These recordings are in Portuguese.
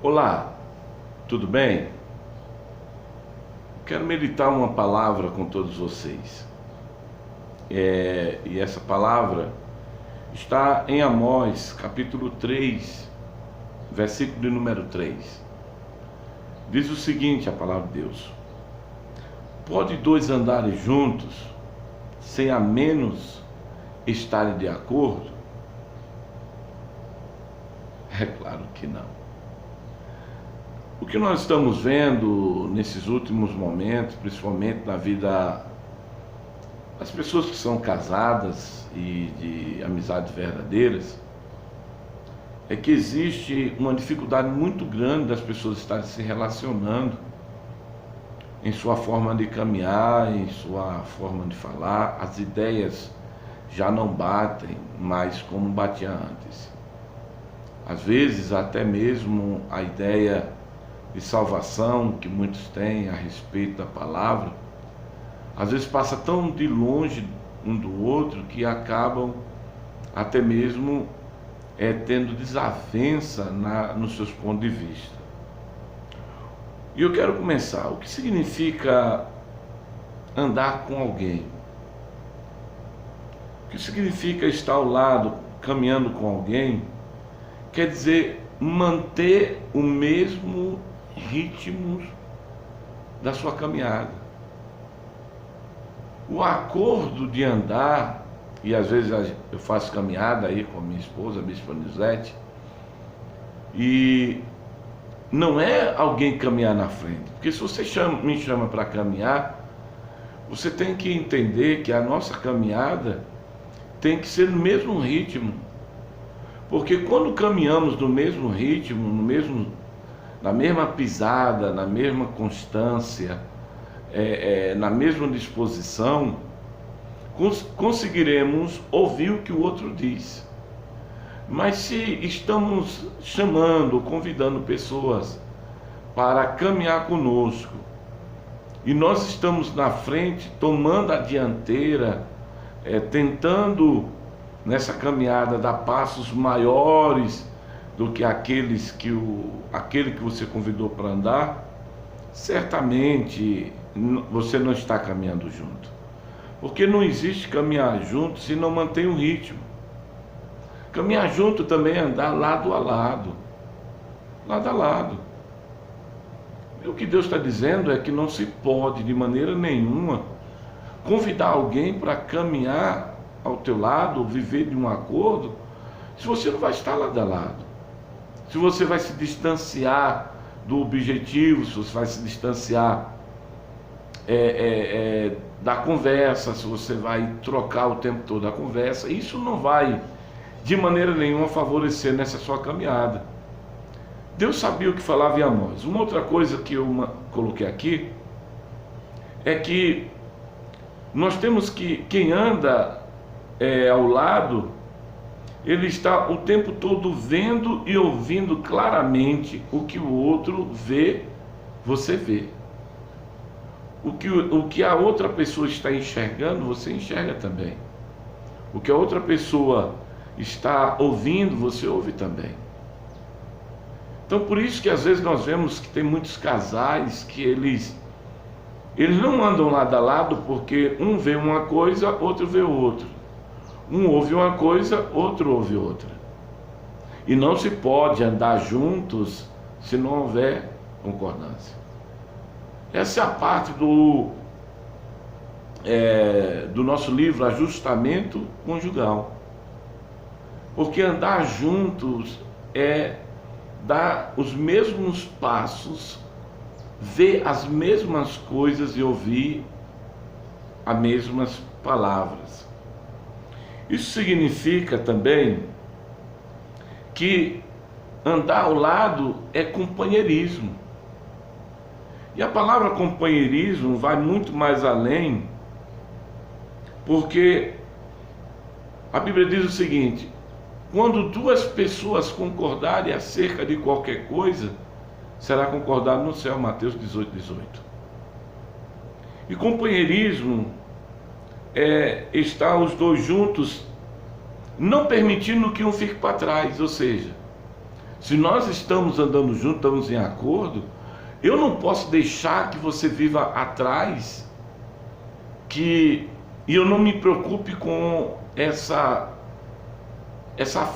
Olá, tudo bem? Quero meditar uma palavra com todos vocês. E essa palavra está em Amós, capítulo 3, versículo de número 3. Diz o seguinte, a palavra de Deus: pode dois andarem juntos, sem a menos estarem de acordo? É claro que não. O que nós estamos vendo nesses últimos momentos, principalmente na vida das pessoas que são casadas e de amizades verdadeiras, é que existe uma dificuldade muito grande das pessoas estarem se relacionando em sua forma de caminhar, em sua forma de falar. As ideias já não batem mais como batia antes. Às vezes até mesmo a ideia de salvação que muitos têm a respeito da palavra, às vezes passa tão de longe um do outro que acabam até mesmo tendo desavença nos seus pontos de vista. E eu quero começar. O que significa andar com alguém? O que significa estar ao lado, caminhando com alguém? Quer dizer, manter o mesmo ritmo da sua caminhada. O acordo de andar, e às vezes eu faço caminhada aí com a minha esposa, a Bispa Nizete, e não é alguém caminhar na frente, porque se você me chama para caminhar, você tem que entender que a nossa caminhada tem que ser no mesmo ritmo, porque quando caminhamos no mesmo ritmo, na mesma pisada, na mesma constância, na mesma disposição, conseguiremos ouvir o que o outro diz. Mas se estamos chamando, convidando pessoas para caminhar conosco, e nós estamos na frente, tomando a dianteira, tentando nessa caminhada dar passos maiores do que aquele que você convidou para andar, certamente você não está caminhando junto. Porque não existe caminhar junto se não mantém o ritmo. Caminhar junto também é andar lado a lado. Lado a lado. E o que Deus está dizendo é que não se pode, de maneira nenhuma, convidar alguém para caminhar ao teu lado, viver de um acordo, se você não vai estar lado a lado. Se você vai se distanciar do objetivo, se você vai se distanciar da conversa, se você vai trocar o tempo todo a conversa, isso não vai de maneira nenhuma favorecer nessa sua caminhada. Deus sabia o que falava em Amós. Uma outra coisa que eu coloquei aqui é que nós temos que, quem anda ao lado, ele está o tempo todo vendo e ouvindo claramente o que o outro vê, você vê. O que a outra pessoa está enxergando, você enxerga também. O que a outra pessoa está ouvindo, você ouve também. Então por isso que às vezes nós vemos que tem muitos casais que eles não andam lado a lado, porque um vê uma coisa, outro vê outra. Um ouve uma coisa, outro ouve outra. E não se pode andar juntos se não houver concordância. Essa é a parte do nosso livro Ajustamento Conjugal. Porque andar juntos é dar os mesmos passos, ver as mesmas coisas e ouvir as mesmas palavras. Isso significa também que andar ao lado é companheirismo. E a palavra companheirismo vai muito mais além, porque a Bíblia diz o seguinte: quando duas pessoas concordarem acerca de qualquer coisa, será concordado no céu, Mateus 18:18. E companheirismo estar os dois juntos, não permitindo que um fique para trás, ou seja, Se nós estamos andando juntos, estamos em acordo, eu não posso deixar que você viva atrás, e eu não me preocupe com essa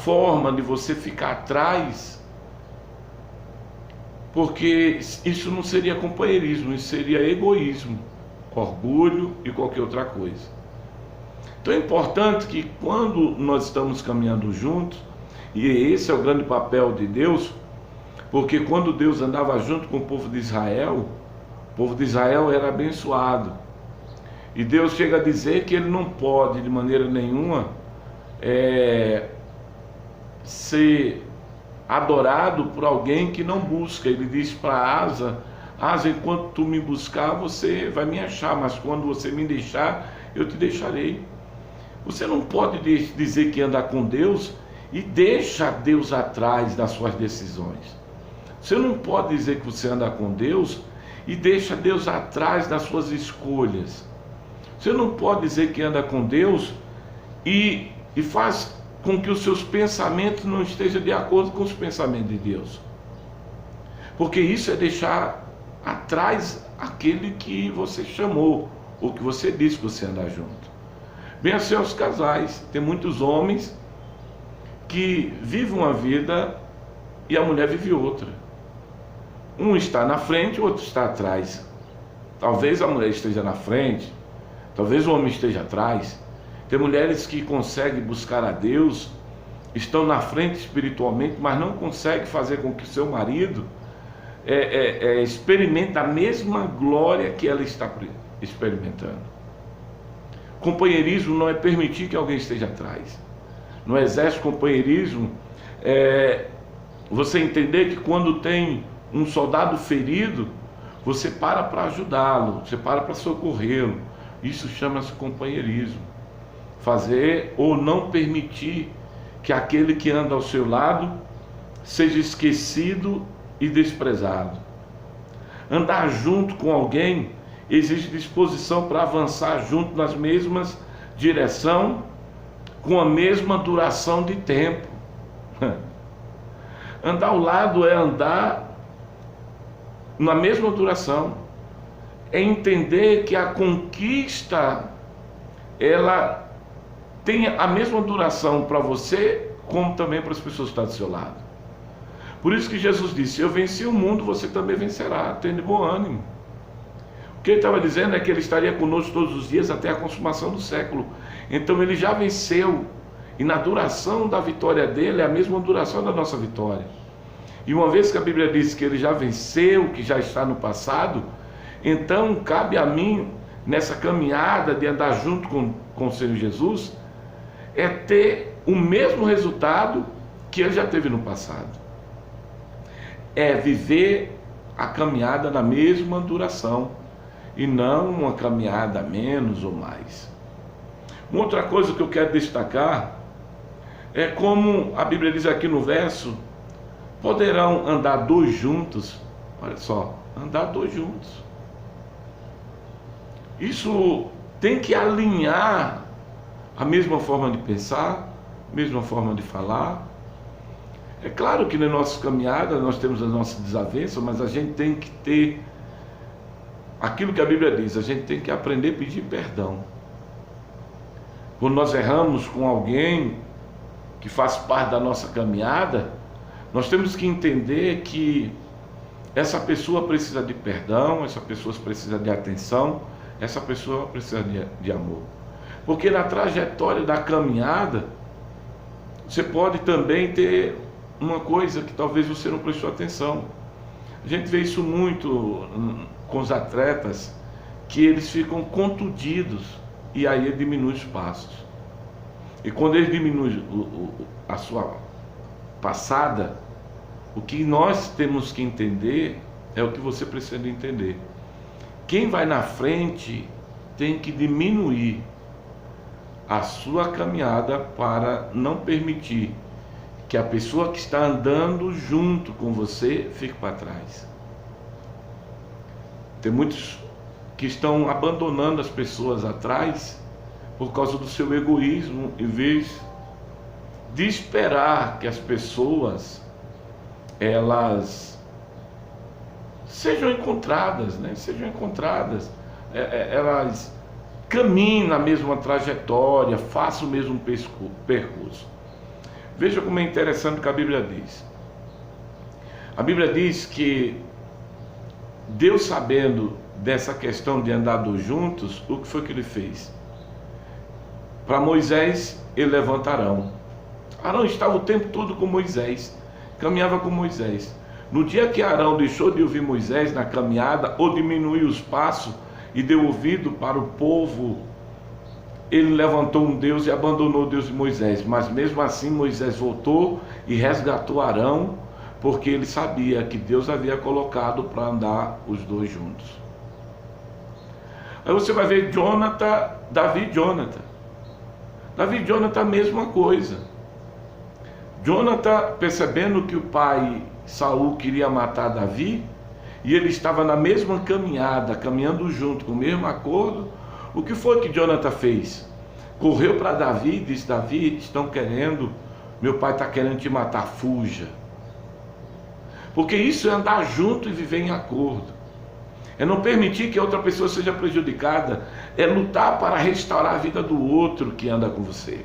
forma de você ficar atrás, porque isso não seria companheirismo, isso seria egoísmo, orgulho e qualquer outra coisa. Então é importante que quando nós estamos caminhando juntos, e esse é o grande papel de Deus, porque quando Deus andava junto com o povo de Israel era abençoado. E Deus chega a dizer que ele não pode de maneira nenhuma ser adorado por alguém que não busca. Ele diz para Asa, enquanto tu me buscar, você vai me achar, mas quando você me deixar, eu te deixarei. Você não pode dizer que anda com Deus e deixa Deus atrás das suas decisões. Você não pode dizer que você anda com Deus e deixa Deus atrás das suas escolhas. Você não pode dizer que anda com Deus e faz com que os seus pensamentos não estejam de acordo com os pensamentos de Deus. Porque isso é deixar atrás aquele que você chamou, ou que você disse que você anda junto. Bem assim aos casais. Tem muitos homens que vivem uma vida e a mulher vive outra. Um está na frente, o outro está atrás. Talvez a mulher esteja na frente, talvez o homem esteja atrás. Tem mulheres que conseguem buscar a Deus, estão na frente espiritualmente, mas não conseguem fazer com que seu marido experimente a mesma glória que ela está experimentando. Companheirismo não é permitir que alguém esteja atrás. No exército, companheirismo é você entender que quando tem um soldado ferido, você para ajudá-lo, você para socorrê-lo. Isso chama-se companheirismo. Fazer ou não permitir que aquele que anda ao seu lado seja esquecido e desprezado. Andar junto com alguém exige disposição para avançar junto nas mesmas direção, com a mesma duração de tempo. Andar ao lado é andar na mesma duração, é entender que a conquista ela tem a mesma duração para você, como também para as pessoas que estão do seu lado. Por isso que Jesus disse: eu venci o mundo, você também vencerá, tende bom ânimo. O que ele estava dizendo é que ele estaria conosco todos os dias até a consumação do século. Então ele já venceu, e na duração da vitória dele é a mesma duração da nossa vitória. E uma vez que a Bíblia diz que ele já venceu, que já está no passado, então cabe a mim, nessa caminhada de andar junto com o Senhor Jesus, é ter o mesmo resultado que ele já teve no passado. É viver a caminhada na mesma duração, e não uma caminhada menos ou mais. Uma outra coisa que eu quero destacar é como a Bíblia diz aqui no verso: poderão andar dois juntos. Olha só, andar dois juntos. Isso tem que alinhar a mesma forma de pensar, a mesma forma de falar. É claro que na nossa caminhada nós temos as nossas desavenças, mas a gente tem que ter aquilo que a Bíblia diz: a gente tem que aprender a pedir perdão. Quando nós erramos com alguém que faz parte da nossa caminhada, nós temos que entender que essa pessoa precisa de perdão, essa pessoa precisa de atenção, essa pessoa precisa de amor. Porque na trajetória da caminhada, você pode também ter uma coisa que talvez você não prestou atenção. A gente vê isso muito com os atletas, que eles ficam contundidos e aí ele diminui os passos. E quando ele diminui a sua passada, o que nós temos que entender é o que você precisa entender. Quem vai na frente tem que diminuir a sua caminhada para não permitir que a pessoa que está andando junto com você fique para trás. Tem muitos que estão abandonando as pessoas atrás por causa do seu egoísmo, em vez de esperar que as pessoas elas sejam encontradas, né? Sejam encontradas, elas caminhem na mesma trajetória, façam o mesmo percurso. Veja como é interessante o que a Bíblia diz. A Bíblia diz que Deus, sabendo dessa questão de andar juntos, o que foi que ele fez? Para Moisés, ele levanta Arão. Arão estava o tempo todo com Moisés, caminhava com Moisés. No dia que Arão deixou de ouvir Moisés na caminhada, ou diminuiu os passos e deu ouvido para o povo, ele levantou um Deus e abandonou o Deus de Moisés. Mas mesmo assim Moisés voltou e resgatou Arão, porque ele sabia que Deus havia colocado para andar os dois juntos. Aí você vai ver Davi e Jonathan. Davi e Jonathan, a mesma coisa. Jonathan, percebendo que o pai Saul queria matar Davi, e ele estava na mesma caminhada, caminhando junto, com o mesmo acordo, o que foi que Jonathan fez? Correu para Davi e disse: Davi, meu pai está querendo te matar, fuja. Porque isso é andar junto e viver em acordo. É não permitir que outra pessoa seja prejudicada. É lutar para restaurar a vida do outro que anda com você.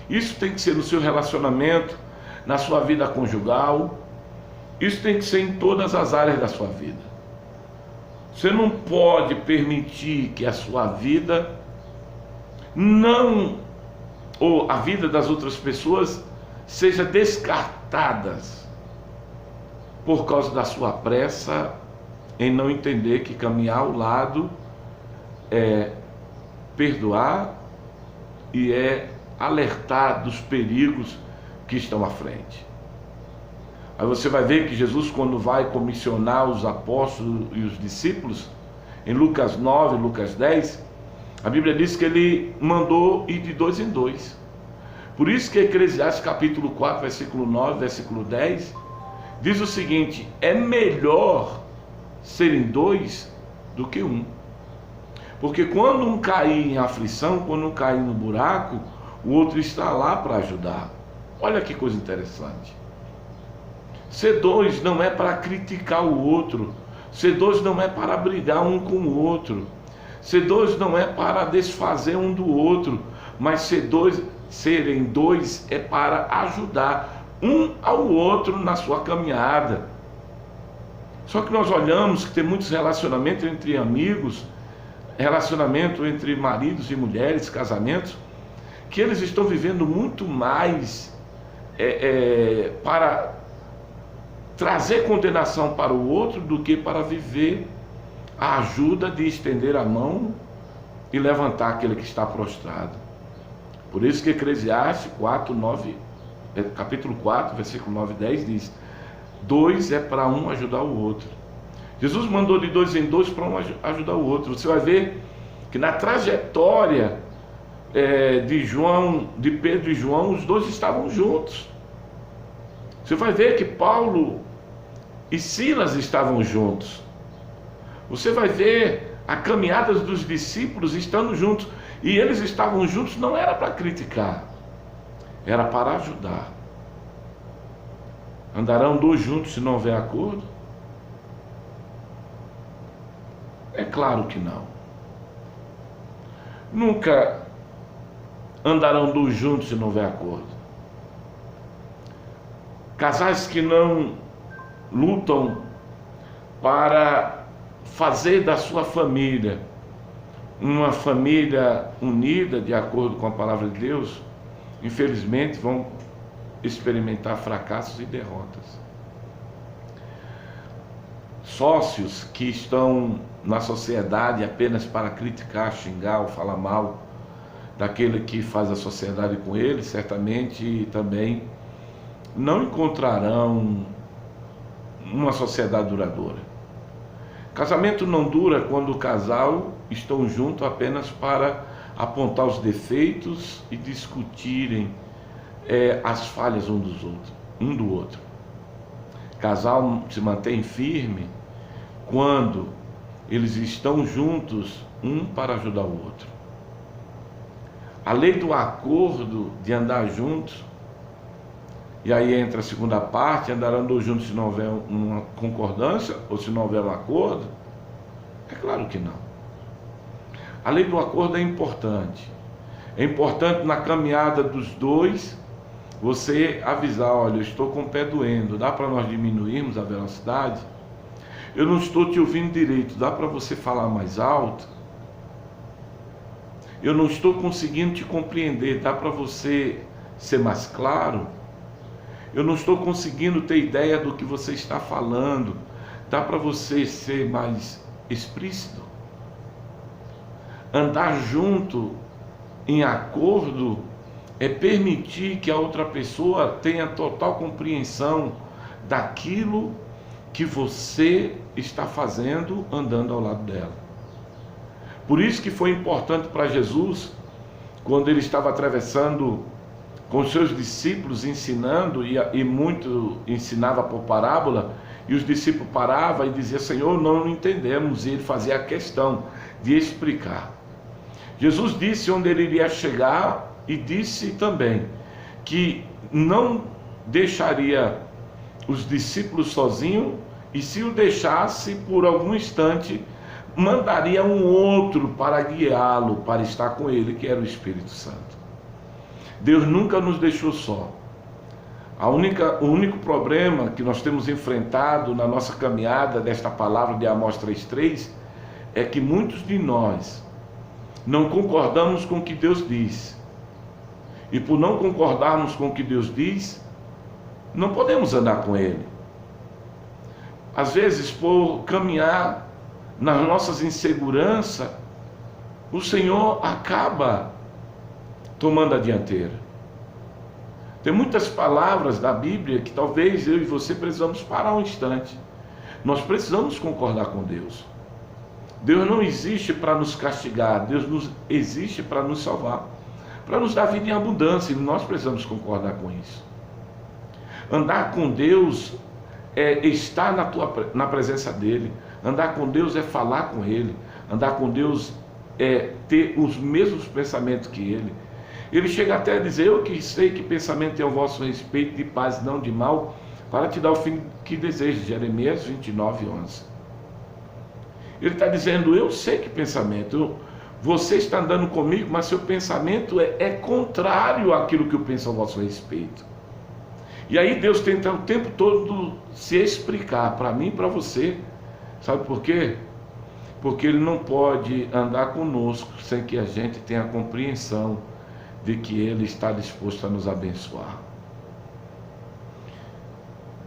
Isso tem que ser no seu relacionamento, na sua vida conjugal. Isso tem que ser em todas as áreas da sua vida. Você não pode permitir que a sua vida ou a vida das outras pessoas seja descartadas por causa da sua pressa em não entender que caminhar ao lado é perdoar e é alertar dos perigos que estão à frente. Aí você vai ver que Jesus, quando vai comissionar os apóstolos e os discípulos, em Lucas 9, Lucas 10, a Bíblia diz que ele mandou ir de 2 em 2. Por isso que Eclesiastes capítulo 4, versículo 9, versículo 10, diz o seguinte: é melhor serem 2 do que 1. Porque quando um cair em aflição, quando um cair no buraco, o outro está lá para ajudar. Olha que coisa interessante. Ser 2 não é para criticar o outro. Ser 2 não é para brigar um com o outro. Ser 2 não é para desfazer um do outro. Mas serem 2 é para ajudar um ao outro na sua caminhada. Só que nós olhamos que tem muitos relacionamentos entre amigos, relacionamento entre maridos e mulheres, casamentos, que eles estão vivendo muito mais para trazer condenação para o outro do que para viver a ajuda de estender a mão e levantar aquele que está prostrado. Por isso que Eclesiastes 4, 9, capítulo 4, versículo 9 e 10 diz: 2 é para um ajudar o outro. Jesus mandou de 2 em 2 para um ajudar o outro. Você vai ver que na trajetória de Pedro e João, os 2 estavam juntos. Você vai ver que Paulo e Silas estavam juntos. Você vai ver a caminhada dos discípulos estando juntos. E eles estavam juntos não era para criticar, era para ajudar. Andarão 2 juntos se não houver acordo? É claro que não. Nunca andarão 2 juntos se não houver acordo. Casais que não lutam para fazer da sua família uma família unida de acordo com a palavra de Deus, infelizmente vão experimentar fracassos e derrotas. Sócios que estão na sociedade apenas para criticar, xingar ou falar mal daquele que faz a sociedade com ele, certamente também não encontrarão uma sociedade duradoura. Casamento não dura quando o casal estão juntos apenas para apontar os defeitos e discutirem as falhas um do outro. Casal se mantém firme quando eles estão juntos, um para ajudar o outro. A lei do acordo, de andar juntos, E aí entra a segunda parte: andarão dois juntos se não houver uma concordância ou se não houver um acordo? É claro que não. A lei do acordo é importante. É importante na caminhada dos dois você avisar: olha, eu estou com o pé doendo, dá para nós diminuirmos a velocidade? Eu não estou te ouvindo direito, dá para você falar mais alto? Eu não estou conseguindo te compreender, dá para você ser mais claro? Eu não estou conseguindo ter ideia do que você está falando, dá para você ser mais explícito? Andar junto, em acordo, é permitir que a outra pessoa tenha total compreensão daquilo que você está fazendo andando ao lado dela. Por isso que foi importante para Jesus, quando ele estava atravessando com os seus discípulos, ensinando, e muito ensinava por parábola, e os discípulos paravam e diziam: Senhor, não entendemos, e ele fazia a questão de explicar. Jesus disse onde ele iria chegar, e disse também que não deixaria os discípulos sozinhos, e se o deixasse por algum instante, mandaria um outro para guiá-lo, para estar com ele, que era o Espírito Santo. Deus nunca nos deixou só. O único problema que nós temos enfrentado na nossa caminhada desta palavra de Amós 3,3 é que muitos de nós não concordamos com o que Deus diz. E por não concordarmos com o que Deus diz, não podemos andar com Ele. Às vezes, por caminhar nas nossas inseguranças, o Senhor acaba tomando a dianteira. Tem muitas palavras da Bíblia que talvez eu e você precisamos parar um instante. Nós precisamos concordar com Deus. Deus não existe para nos castigar, Deus existe para nos salvar, para nos dar vida em abundância, e nós precisamos concordar com isso. Andar com Deus é estar na presença dEle. Andar com Deus é falar com Ele. Andar com Deus é ter os mesmos pensamentos que Ele. Ele chega até a dizer: eu que sei que pensamento é o vosso respeito, de paz, não de mal, para te dar o fim que desejas. Jeremias 29:11. Ele está dizendo: eu sei que pensamento, você está andando comigo, mas seu pensamento é contrário àquilo que eu penso a vosso respeito. E aí Deus tenta o tempo todo se explicar para mim e para você. Sabe por quê? Porque Ele não pode andar conosco sem que a gente tenha a compreensão de que Ele está disposto a nos abençoar.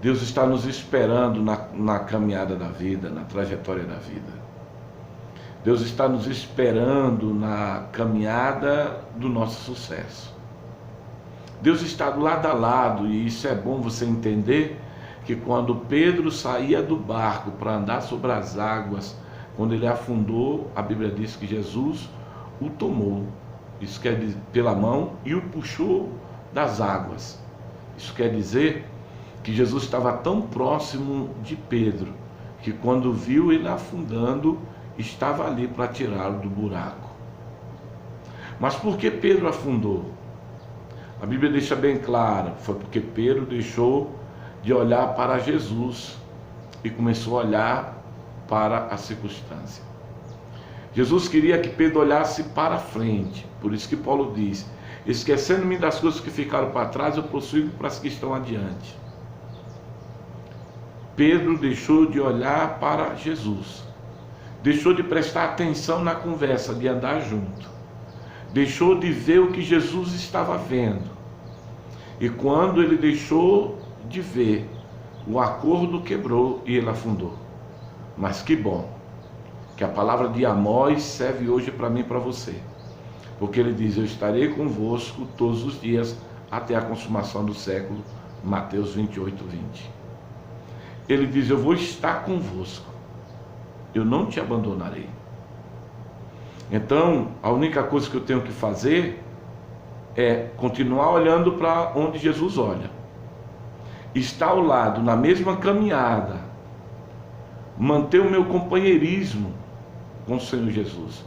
Deus está nos esperando na caminhada da vida, na trajetória da vida. Deus está nos esperando na caminhada do nosso sucesso. Deus está lado a lado, e isso é bom você entender, que quando Pedro saía do barco para andar sobre as águas, quando ele afundou, a Bíblia diz que Jesus o tomou, isso quer dizer, pela mão, e o puxou das águas. Isso quer dizer que Jesus estava tão próximo de Pedro, que quando viu ele afundando, estava ali para tirá-lo do buraco. Mas por que Pedro afundou? A Bíblia deixa bem claro: foi porque Pedro deixou de olhar para Jesus e começou a olhar para a circunstância. Jesus queria que Pedro olhasse para frente, por isso que Paulo diz: esquecendo-me das coisas que ficaram para trás, eu prossigo para as que estão adiante. Pedro deixou de olhar para Jesus, deixou de prestar atenção na conversa, de andar junto, deixou de ver o que Jesus estava vendo. E quando ele deixou de ver, o acordo quebrou e ele afundou. Mas que bom que a palavra de Amós serve hoje para mim e para você, porque ele diz: eu estarei convosco todos os dias até a consumação do século. Mateus 28:20. Ele diz: eu vou estar convosco, eu não te abandonarei. Então, a única coisa que eu tenho que fazer é continuar olhando para onde Jesus olha, estar ao lado, na mesma caminhada, manter o meu companheirismo com o Senhor Jesus,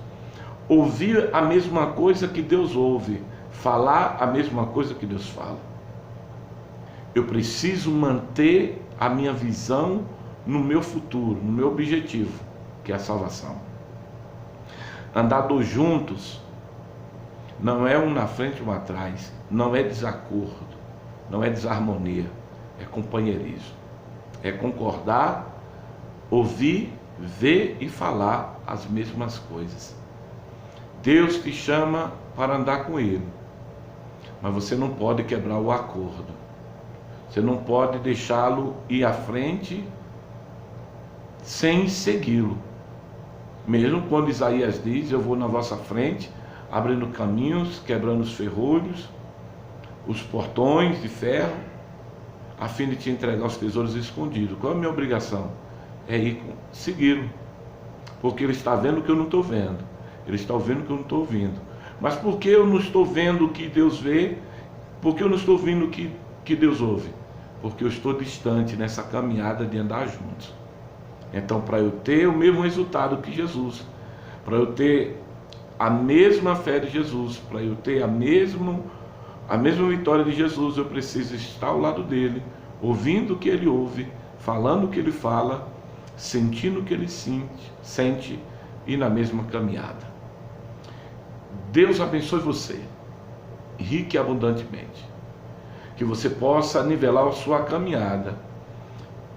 ouvir a mesma coisa que Deus ouve, falar a mesma coisa que Deus fala. Eu preciso manter a minha visão no meu futuro, no meu objetivo, que é a salvação. Andar dois juntos não é um na frente e um atrás, não é desacordo, não é desarmonia, é companheirismo. É concordar, ouvir, ver e falar as mesmas coisas. Deus te chama para andar com Ele, mas você não pode quebrar o acordo. Você não pode deixá-lo ir à frente sem segui-lo. Mesmo quando Isaías diz: eu vou na vossa frente, abrindo caminhos, quebrando os ferrolhos, os portões de ferro, a fim de te entregar os tesouros escondidos. Qual é a minha obrigação? É ir segui-lo, porque Ele está vendo o que eu não estou vendo, Ele está ouvindo o que eu não estou ouvindo. Mas por que eu não estou vendo o que Deus vê? Por que eu não estou ouvindo o que Deus ouve? Porque eu estou distante nessa caminhada de andar juntos. Então, para eu ter o mesmo resultado que Jesus, para eu ter a mesma fé de Jesus, para eu ter a mesma vitória de Jesus, eu preciso estar ao lado dele, ouvindo o que ele ouve, falando o que ele fala, sentindo o que ele sente e na mesma caminhada. Deus abençoe você, rico e abundantemente, que você possa nivelar a sua caminhada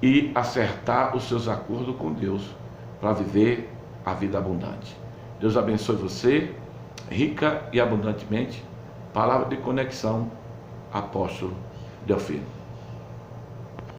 e acertar os seus acordos com Deus para viver a vida abundante. Deus abençoe você, rica e abundantemente. Palavra de conexão, apóstolo Delfino.